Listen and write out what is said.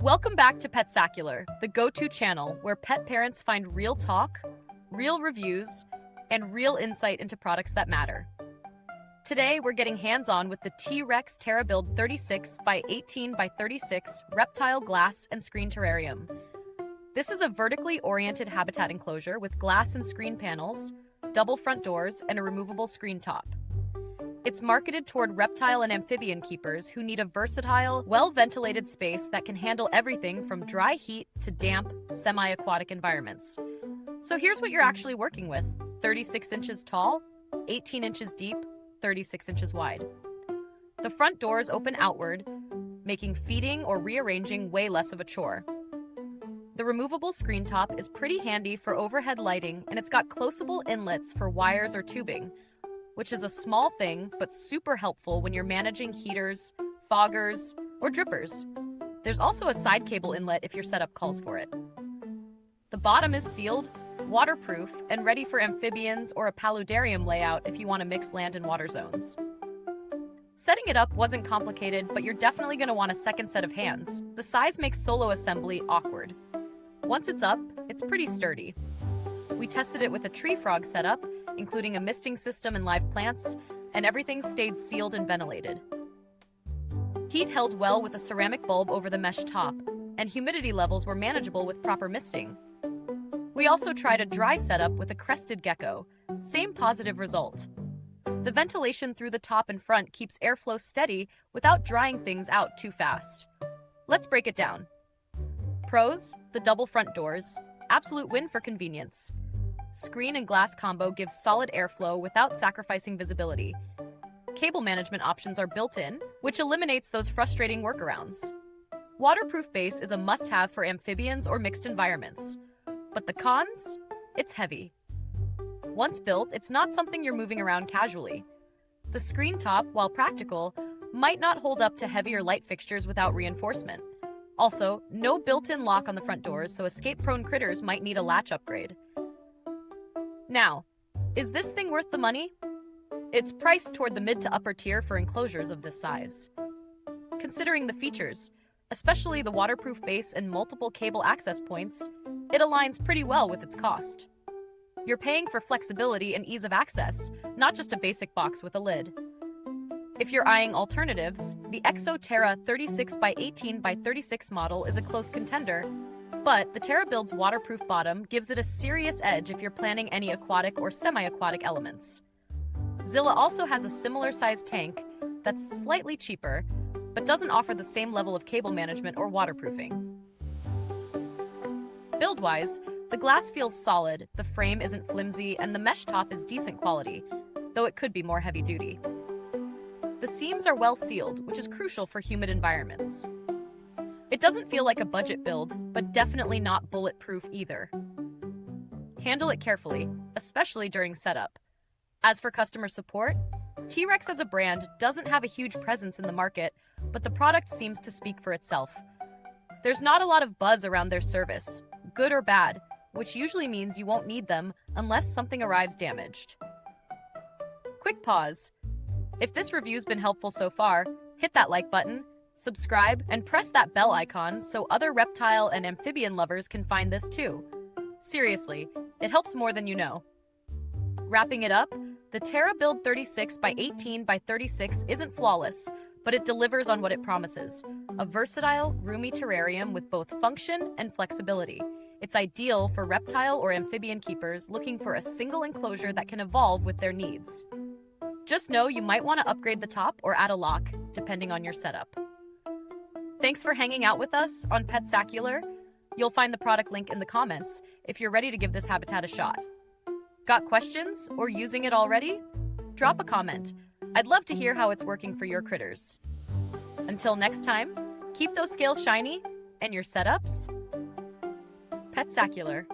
Welcome back to Petsacular, the go-to channel where pet parents find real talk, real reviews, and real insight into products that matter. Today, we're getting hands-on with the T-Rex TerraBuild 36x18x36 Reptile Glass and Screen Terrarium. This is a vertically oriented habitat enclosure with glass and screen panels, double front doors, and a removable screen top. It's marketed toward reptile and amphibian keepers who need a versatile, well-ventilated space that can handle everything from dry heat to damp, semi-aquatic environments. So here's what you're actually working with: 36 inches tall, 18 inches deep, 36 inches wide. The front doors open outward, making feeding or rearranging way less of a chore. The removable screen top is pretty handy for overhead lighting, and it's got closable inlets for wires or tubing, which is a small thing but super helpful when you're managing heaters, foggers, or drippers. There's also a side cable inlet if your setup calls for it. The bottom is sealed, waterproof, and ready for amphibians or a paludarium layout if you want to mix land and water zones. Setting it up wasn't complicated, but you're definitely going to want a second set of hands. The size makes solo assembly awkward. Once it's up, it's pretty sturdy. We tested it with a tree frog setup, including a misting system and live plants, and everything stayed sealed and ventilated. Heat held well with a ceramic bulb over the mesh top, and humidity levels were manageable with proper misting. We also tried a dry setup with a crested gecko. Same positive result. The ventilation through the top and front keeps airflow steady without drying things out too fast. Let's break it down. Pros: the double front doors. Absolute win for convenience. Screen and glass combo gives solid airflow without sacrificing visibility. Cable management options are built in, which eliminates those frustrating workarounds. Waterproof base is a must-have for amphibians or mixed environments. But the cons? It's heavy. Once built, it's not something you're moving around casually. The screen top, while practical, might not hold up to heavier light fixtures without reinforcement. Also, no built-in lock on the front doors, so escape-prone critters might need a latch upgrade. Now, is this thing worth the money? It's priced toward the mid to upper tier for enclosures of this size. Considering the features, especially the waterproof base and multiple cable access points, it aligns pretty well with its cost. You're paying for flexibility and ease of access, not just a basic box with a lid. If you're eyeing alternatives, the Terra 36x18x36 model is a close contender, but the TerraBuild's waterproof bottom gives it a serious edge if you're planning any aquatic or semi-aquatic elements. Zilla also has a similar sized tank that's slightly cheaper, but doesn't offer the same level of cable management or waterproofing. Build-wise, the glass feels solid, the frame isn't flimsy, and the mesh top is decent quality, though it could be more heavy-duty. The seams are well sealed, which is crucial for humid environments. It doesn't feel like a budget build, but definitely not bulletproof either. Handle it carefully, especially during setup. As for customer support, T-Rex as a brand doesn't have a huge presence in the market, but the product seems to speak for itself. There's not a lot of buzz around their service, good or bad, which usually means you won't need them unless something arrives damaged. Quick pause. If this review's been helpful so far, hit that like button, subscribe, and press that bell icon so other reptile and amphibian lovers can find this too. Seriously, it helps more than you know. Wrapping it up, the TerraBuild 36x18x36 isn't flawless, but it delivers on what it promises: a versatile, roomy terrarium with both function and flexibility. It's ideal for reptile or amphibian keepers looking for a single enclosure that can evolve with their needs. Just know you might want to upgrade the top or add a lock, depending on your setup. Thanks for hanging out with us on Petsacular. You'll find the product link in the comments if you're ready to give this habitat a shot. Got questions or using it already? Drop a comment. I'd love to hear how it's working for your critters. Until next time, keep those scales shiny and your setups Petsacular.